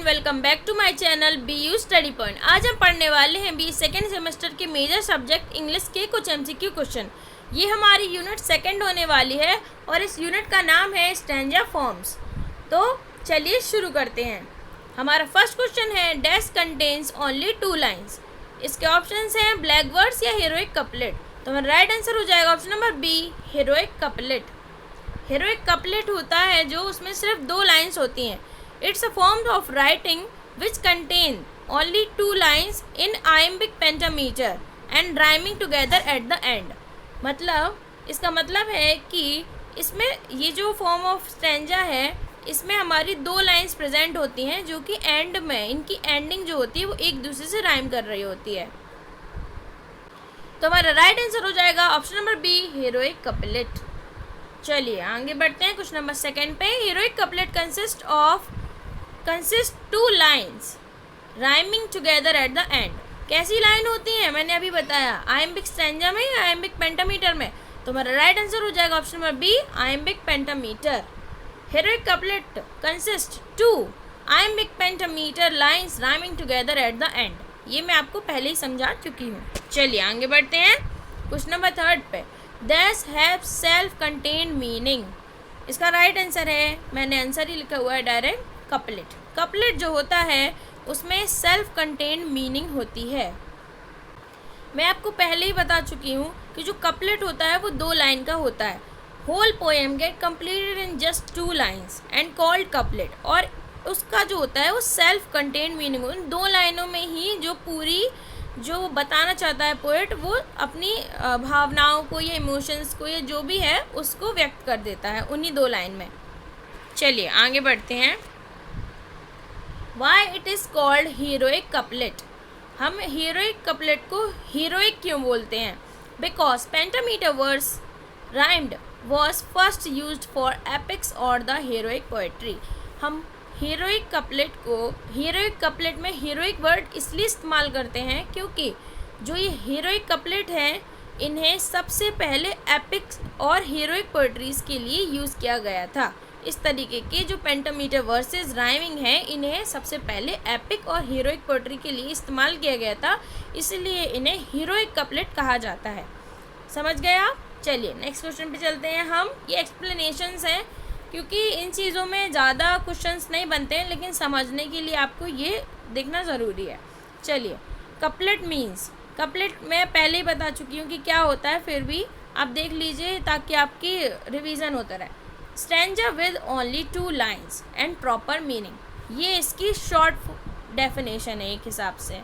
Welcome back to my channel BU study point. आज हम पढ़ने वाले हैं बी सेकेंड सेमेस्टर के मेजर सब्जेक्ट इंग्लिश के कुछ MCQ क्वेश्चन। ये हमारी यूनिट सेकंड होने वाली है और इस यूनिट का नाम है स्टैंजा फॉर्म्स। तो चलिए शुरू करते हैं। हमारा फर्स्ट क्वेश्चन है डैश कंटेन्स ओनली 2 लाइन्स। इसके ऑप्शंस हैं ब्लैक वर्ड्स या हीरोइक कपलेट। तो हमारा राइट आंसर हो जाएगा option number B, heroic couplet. Heroic couplet होता है जो उसमें सिर्फ 2 लाइन्स होती हैं। It's a form of writing which contain only 2 lines in iambic pentameter and rhyming together at the end। मतलब इसका मतलब है कि इसमें ये जो फॉर्म ऑफ स्टैंजा है इसमें हमारी 2 लाइन्स प्रेजेंट होती हैं जो कि एंड में इनकी एंडिंग जो होती है वो एक दूसरे से राइम कर रही होती है। तो हमारा राइट आंसर हो जाएगा option number B, heroic couplet. चलिए आगे बढ़ते हैं। क्वेश्चन नंबर सेकंड पे heroic couplet consist 2 lines rhyming together at the end. कैसी लाइन होती है मैंने अभी बताया, आइम्बिक स्टैंजा में या आइम्बिक पेंटामीटर में। तो हमारा राइट आंसर हो जाएगा option number B, iambic pentameter. Heroic couplet consist 2 iambic pentameter lines rhyming together at the end. ये मैं आपको पहले ही समझा चुकी हूँ। चलिए आगे बढ़ते हैं। क्वेश्चन नंबर थर्ड पे दैश हैव सेल्फ कंटेन्ड मीनिंग। इसका राइट आंसर है, मैंने आंसर ही लिखा हुआ है डायरेक्ट, कपलेट। कपलेट जो होता है उसमें सेल्फ कंटेन्ड मीनिंग होती है। मैं आपको पहले ही बता चुकी हूँ कि जो कपलेट होता है वो 2 लाइन का होता है। Whole poem get completed in just 2 lines and called couplet. और उसका जो होता है वो सेल्फ कंटेन्ड मीनिंग, उन 2 लाइनों में ही जो पूरी जो बताना चाहता है पोएट वो अपनी भावनाओं को या इमोशंस को या जो भी है उसको व्यक्त कर देता है उन्हीं 2 लाइन में। चलिए आगे बढ़ते हैं। Why it is called heroic couplet. हम हीरोइक कपलेट को हीरोइक क्यों बोलते हैं? Because pentameter verse rhymed was first used for epics और द हीरोइक पोएट्री। हम हीरोइक कपलेट में हीरोइक वर्ड इसलिए इस्तेमाल करते हैं क्योंकि जो ये हीरोइक कपलेट हैं इन्हें सबसे पहले एपिक्स और हीरोइक पोएट्रीज़ के लिए यूज़ किया गया था। इस तरीके के जो पेंटामीटर वर्सेस राइमिंग हैं इन्हें सबसे पहले एपिक और हीरोइक पोएट्री के लिए इस्तेमाल किया गया था, इसलिए इन्हें हीरोइक कपलेट कहा जाता है। समझ गए आप? चलिए नेक्स्ट क्वेश्चन पे चलते हैं हम। ये एक्सप्लेनेशंस हैं क्योंकि इन चीज़ों में ज़्यादा क्वेश्चंस नहीं बनते हैं, लेकिन समझने के लिए आपको ये देखना ज़रूरी है। चलिए कपलेट मीन्स, कपलेट मैं पहले ही बता चुकी हूँ कि क्या होता है, फिर भी आप देख लीजिए ताकि आपकी रिवीजन होता रहे। Stanza with only 2 lines and proper meaning, ये इसकी शॉर्ट डेफिनेशन है एक हिसाब से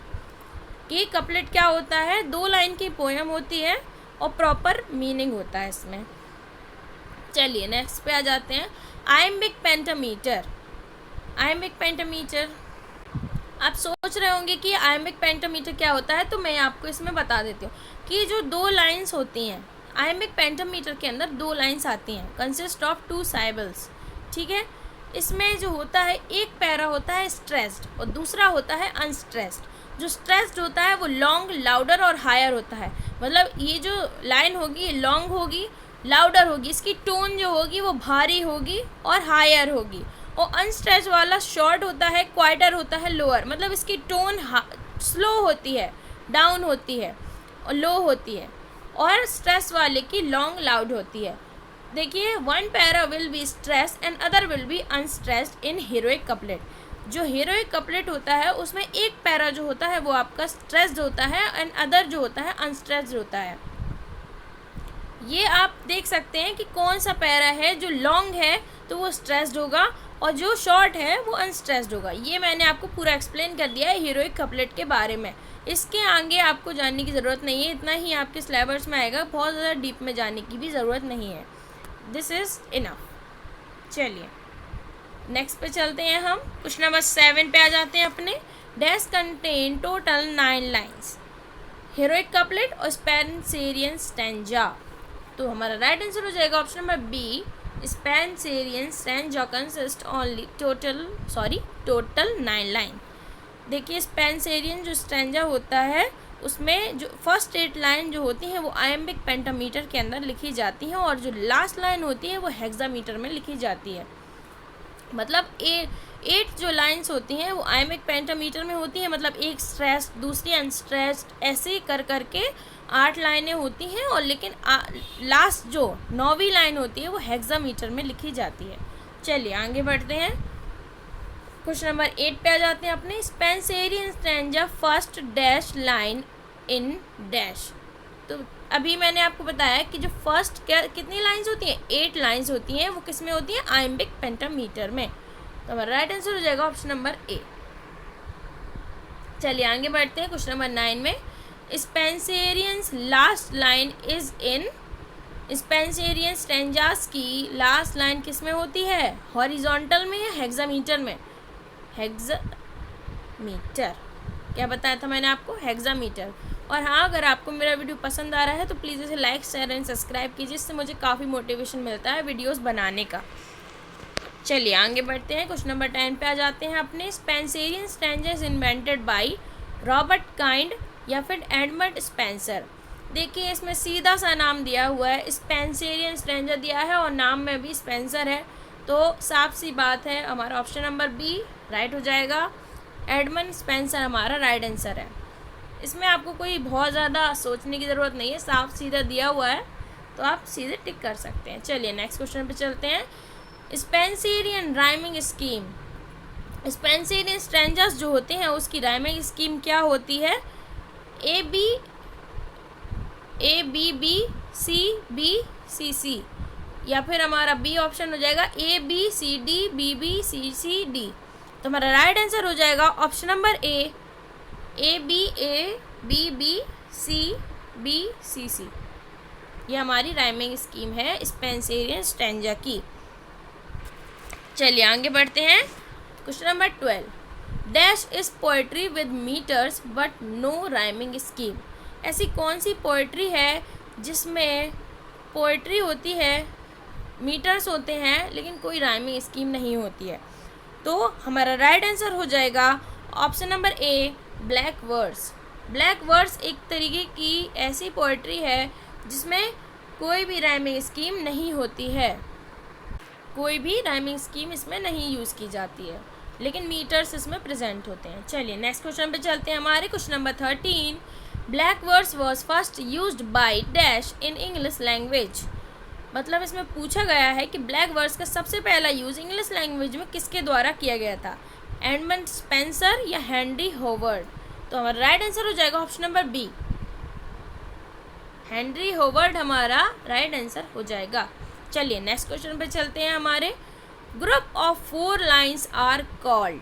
कि कपलेट क्या होता है, 2 लाइन की पोएम होती है और प्रॉपर मीनिंग होता है इसमें। चलिए नेक्स्ट पे आ जाते हैं। Iambic pentameter. आइम्बिक पेंटामीटर, आप सोच रहे होंगे कि आइम्बिक पेंटामीटर क्या होता है, तो मैं आपको इसमें बता देती हूँ कि जो 2 लाइन्स होती हैं आइम्बिक पेंटामीटर के अंदर 2 लाइन्स आती हैं, कंसिस्ट ऑफ 2 साइबल्स। ठीक है, इसमें जो होता है एक पैरा होता है स्ट्रेस्ड और दूसरा होता है अनस्ट्रेस्ड। जो स्ट्रेस्ड होता है वो लॉन्ग, लाउडर और हायर होता है। मतलब ये जो लाइन होगी लॉन्ग होगी, लाउडर होगी, इसकी टोन जो होगी वो भारी होगी और हायर होगी। और अनस्ट्रेस्ड वाला शॉर्ट होता है, क्वाइटर होता है, लोअर। मतलब इसकी टोन स्लो होती है, डाउन होती है और लो होती है, और स्ट्रेस वाले की लॉन्ग, लाउड होती है। देखिए, 1 para will be stress and other will be unstressed in heroic couplet. जो हीरोइक कपलेट होता है उसमें एक पैरा जो होता है वो आपका स्ट्रेस्ड होता है एंड अदर जो होता है अनस्ट्रेस्ड होता है। ये आप देख सकते हैं कि कौन सा पैरा है, जो लॉन्ग है तो वो स्ट्रेस्ड होगा और जो शॉर्ट है वो अनस्ट्रेस्ड होगा। ये मैंने आपको पूरा एक्सप्लेन कर दिया है हीरोइक कपलेट के बारे में। इसके आगे आपको जानने की ज़रूरत नहीं है, इतना ही आपके सिलेबस में आएगा, बहुत ज़्यादा डीप में जाने की भी ज़रूरत नहीं है। This is enough. चलिए नेक्स्ट पे चलते हैं हम। क्वेश्चन नंबर 7 पे आ जाते हैं अपने। Dash contain total 9 lines, heroic couplet और स्पेंसेरियन स्टैंजा। तो हमारा राइट आंसर हो जाएगा option number B, Spenserian stanza consist only total 9 line. देखिए स्पेंसेरियन जो स्टैंजा होता है उसमें जो फर्स्ट 8 लाइन जो होती हैं वो आइम्बिक पेंटामीटर के अंदर लिखी जाती हैं और जो लास्ट लाइन होती है वो हेक्सामीटर में लिखी जाती है। मतलब 8 जो लाइंस होती हैं वो आइमिक पेंटामीटर में होती हैं, मतलब एक स्ट्रेस्ड दूसरी अनस्ट्रेस्ड, ऐसे कर करके 8 लाइनें होती हैं। और लेकिन लास्ट जो 9वीं लाइन होती है वो हेक्सामीटर में लिखी जाती है। चलिए आगे बढ़ते हैं, क्वेश्चन नंबर 8 पे आ जाते हैं अपने। Spencerian stanza first dash line in dash. तो अभी मैंने आपको बताया कि जो फर्स्ट कितनी लाइंस होती हैं, 8 लाइंस होती हैं, वो किस में होती हैं, आइम्बिक पेंटामीटर में। तो हमारा राइट आंसर हो जाएगा ऑप्शन नंबर ए। चलिए आगे बढ़ते हैं क्वेश्चन नंबर 9 में। Spenserian's last line is in. Spenserian stanzas की लास्ट लाइन किस में होती है, हॉरिजॉन्टल में या हेक्सामीटर में? हेक्सामीटर, क्या बताया था मैंने आपको, हेक्सामीटर। और हाँ, अगर आपको मेरा वीडियो पसंद आ रहा है तो प्लीज़ इसे लाइक शेयर एंड सब्सक्राइब कीजिए, इससे मुझे काफ़ी मोटिवेशन मिलता है वीडियोस बनाने का। चलिए आगे बढ़ते हैं, क्वेश्चन नंबर 10 पे आ जाते हैं अपने। Spencerian stanza is invented by Robert kind या फिर एडमंड स्पेंसर। देखिए इसमें सीधा सा नाम दिया हुआ है, स्पेंसेरियन स्टैंजा दिया है और नाम में भी स्पेंसर है, तो साफ सी बात है हमारा ऑप्शन नंबर बी राइट हो जाएगा। एडमंड स्पेंसर हमारा राइट आंसर है। इसमें आपको कोई बहुत ज़्यादा सोचने की ज़रूरत नहीं है, साफ सीधा दिया हुआ है तो आप सीधे टिक कर सकते हैं। चलिए नेक्स्ट क्वेश्चन पे चलते हैं। Spencerian rhyming scheme. स्पेंसेरियन स्ट्रैंजास जो होते हैं उसकी राइमिंग स्कीम क्या होती है? ए बी बी सी सी, या फिर हमारा बी ऑप्शन हो जाएगा A B C D B B C C D. तो हमारा राइट आंसर हो जाएगा option number A B B C C. ये हमारी राइमिंग स्कीम है स्पेंसेरियन स्टैंजा की। चलिए आगे बढ़ते हैं, question number 12। Dash is poetry with metres but no rhyming scheme. ऐसी कौन सी पोएट्री है जिसमें पोएट्री होती है, मीटर्स होते हैं, लेकिन कोई राइमिंग स्कीम नहीं होती है? तो हमारा राइट आंसर हो जाएगा option number A black verse. Black verse एक तरीके की ऐसी पोएट्री है जिसमें कोई भी राइमिंग स्कीम नहीं होती है, कोई भी राइमिंग स्कीम इसमें नहीं यूज़ की जाती है, लेकिन मीटर्स इसमें प्रेजेंट होते हैं। चलिए नेक्स्ट क्वेश्चन पे चलते हैं हमारे, question number 13। Black verse was first used by dash in English language. मतलब इसमें पूछा गया है कि ब्लैक वर्स का सबसे पहला यूज़ इंग्लिश लैंग्वेज में किसके द्वारा किया गया था, एडमंड स्पेंसर या हेनरी होवर्ड? तो हमारा राइट आंसर हो जाएगा option number B, Henry Howard हमारा राइट आंसर हो जाएगा। चलिए नेक्स्ट क्वेश्चन पे चलते हैं हमारे। Group of 4 lines are called.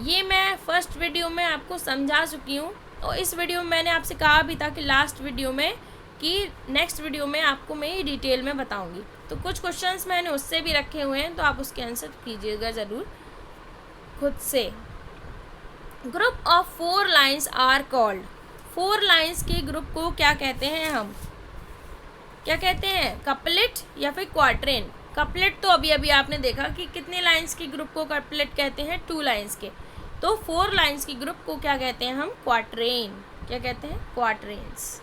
ये मैं फर्स्ट वीडियो में आपको समझा चुकी हूँ, और इस वीडियो में मैंने आपसे कहा भी था कि लास्ट वीडियो में कि नेक्स्ट वीडियो में आपको मैं ये डिटेल में बताऊंगी। तो कुछ क्वेश्चंस मैंने उससे भी रखे हुए हैं, तो आप उसके आंसर कीजिएगा ज़रूर खुद से। Group of 4 lines are called. 4 lines के ग्रुप को क्या कहते हैं हम, क्या कहते हैं, कपलेट या फिर क्वार्ट्रेन? कपलेट तो अभी अभी आपने देखा कि कितने लाइन्स के ग्रुप को कपलेट कहते हैं, 2 लाइन्स के। तो 4 लाइन्स की ग्रुप को क्या कहते हैं हम, क्वार्ट्रेन। क्या कहते हैं, क्वार्ट्रेन्स।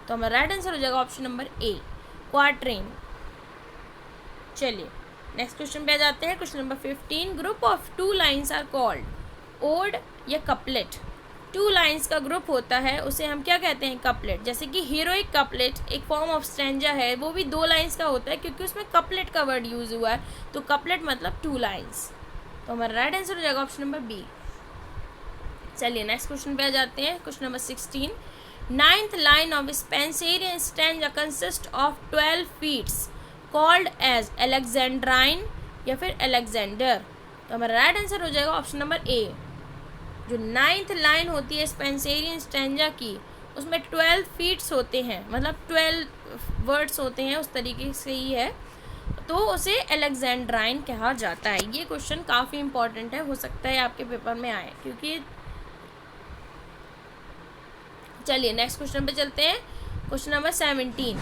तो हमारा राइट आंसर हो जाएगा ऑप्शन नंबर ए, क्वार्ट्रेन। चलिए नेक्स्ट क्वेश्चन पे आ जाते हैं, question number 15। Group of 2 lines are called ode या कपलेट। 2 लाइन्स का ग्रुप होता है उसे हम क्या कहते हैं, कपलेट। जैसे कि हीरोइक कपलेट एक फॉर्म ऑफ स्टैंजा है, वो भी 2 लाइन्स का होता है क्योंकि उसमें कपलेट का वर्ड यूज हुआ है, तो कपलेट मतलब 2 लाइन्स। तो हमारा राइट आंसर हो जाएगा ऑप्शन नंबर बी। चलिए नेक्स्ट क्वेश्चन पे आ जाते हैं, question number 16। 9th line of Spenserian stanza consist of 12 feets called as alexandrine या फिर अलेक्जेंडर। तो हमारा राइट आंसर हो जाएगा ऑप्शन नंबर ए। जो 9th लाइन होती है स्पेंसेरियन स्टैंजा की, उसमें 12 फीट्स होते हैं, मतलब 12 वर्ड्स होते हैं, उस तरीके से ही है, तो उसे अलेक्जेंड्राइन कहा जाता है। ये क्वेश्चन काफ़ी इंपॉर्टेंट है, हो सकता है आपके पेपर में आए, क्योंकि चलिए नेक्स्ट क्वेश्चन पे चलते हैं, question number 17।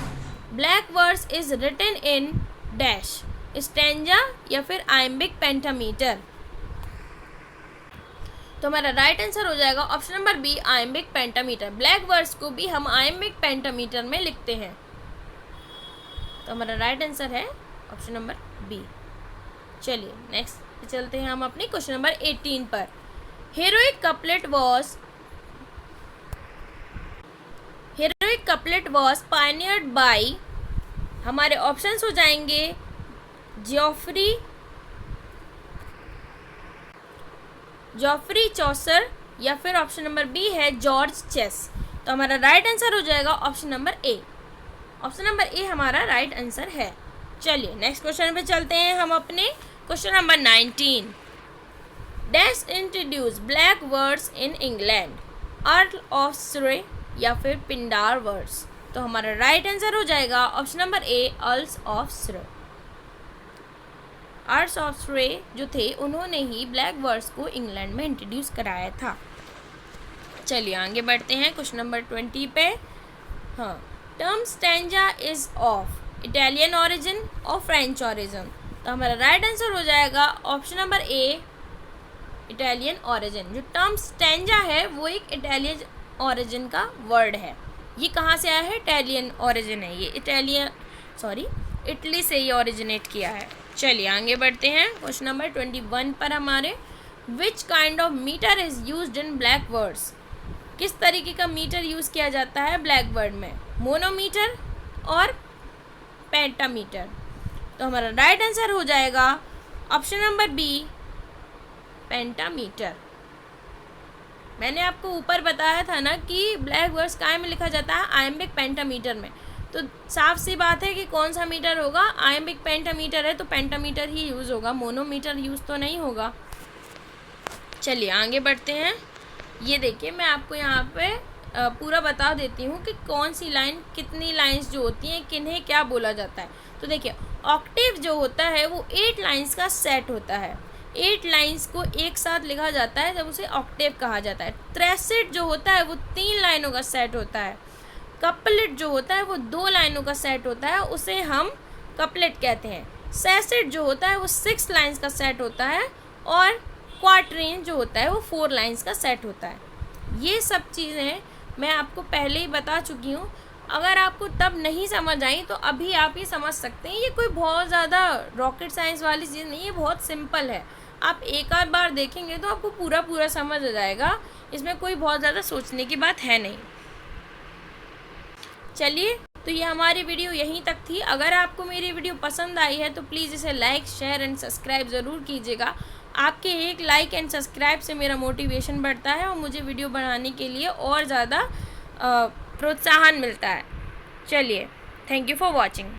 Black verse is written in dash stanza या फिर आइम्बिक पेंटामीटर। तो हमारा राइट आंसर हो जाएगा option number B, iambic pentameter. Black verse को भी हम आइम्बिक पेंटामीटर में लिखते हैं, तो हमारा राइट आंसर है ऑप्शन नंबर बी। चलिए नेक्स्ट चलते हैं हम अपनी क्वेश्चन नंबर 18 पर। Heroic couplet was pioneered by, हमारे ऑप्शंस हो जाएंगे जॉफ्री चौसर या फिर ऑप्शन नंबर बी है जॉर्ज चेस। तो हमारा राइट आंसर हो जाएगा ऑप्शन नंबर ए। ऑप्शन नंबर ए हमारा राइट आंसर है। चलिए नेक्स्ट क्वेश्चन पे चलते हैं हम अपने question number 19। Dash introduce black words in England, earl of सरे या फिर पिंडार वर्ड्स। तो हमारा राइट आंसर हो जाएगा option number A earls of सरे। अर्ल्स ऑफ सरे जो थे उन्होंने ही ब्लैक वर्ड्स को इंग्लैंड में इंट्रोड्यूस कराया था। चलिए आगे बढ़ते हैं क्वेश्चन नंबर 20 पे। हाँ, term stanza is of Italian origin और फ्रेंच ओरिजिन। तो हमारा राइट आंसर हो जाएगा ऑप्शन नंबर ए इटालियन ओरिजिन। जो टर्म स्टैंजा है वो एक इटालियन ओरिजिन का वर्ड है। ये कहाँ से आया है? इटालियन ओरिजिन है ये, इटली से ये ओरिजिनेट किया है। चलिए आगे बढ़ते हैं क्वेश्चन नंबर 21 पर हमारे। Which kind of meter is used in black words, किस तरीके का मीटर यूज़ किया जाता है ब्लैक वर्ड में? मोनोमीटर और पेंटामीटर। तो हमारा राइट आंसर हो जाएगा ऑप्शन नंबर बी पेंटामीटर। मैंने आपको ऊपर बताया था ना कि ब्लैक वर्ड्स काय में लिखा जाता है? आयम्बिक पेंटामीटर में। तो साफ सी बात है कि कौन सा मीटर होगा? आयम्बिक पेंटामीटर है तो पेंटामीटर ही यूज़ होगा, मोनोमीटर यूज़ तो नहीं होगा। चलिए आगे बढ़ते हैं। ये देखिए मैं आपको यहाँ पे पूरा बता देती हूँ कि कौन सी लाइन, कितनी लाइंस जो होती हैं, किन्हें क्या बोला जाता है। तो देखिए ऑक्टेव जो होता है वो 8 लाइंस का सेट होता है। 8 लाइंस को एक साथ लिखा जाता है जब उसे ऑक्टेव कहा जाता है। ट्रेसेट जो होता है वो 3 लाइनों का सेट होता है। कपलेट जो होता है वो 2 लाइनों का सेट होता है, उसे हम कपलेट कहते हैं। सेसेट जो होता है वो 6 लाइंस का सेट होता है और क्वार्टरेन जो होता है वो 4 लाइंस का सेट होता है। ये सब चीज़ें मैं आपको पहले ही बता चुकी हूँ। अगर आपको तब नहीं समझ आई तो अभी आप ये समझ सकते हैं। ये कोई बहुत ज़्यादा रॉकेट साइंस वाली चीज़ नहीं है, बहुत सिंपल है। आप एक आध बार देखेंगे तो आपको पूरा समझ आ जाएगा। इसमें कोई बहुत ज़्यादा सोचने की बात है नहीं। चलिए तो ये हमारी वीडियो यहीं तक थी। अगर आपको मेरी वीडियो पसंद आई है तो प्लीज़ इसे लाइक, शेयर एंड सब्सक्राइब ज़रूर कीजिएगा। आपके एक लाइक एंड सब्सक्राइब से मेरा मोटिवेशन बढ़ता है और मुझे वीडियो बनाने के लिए और ज़्यादा प्रोत्साहन मिलता है। चलिए, थैंक यू फॉर वॉचिंग।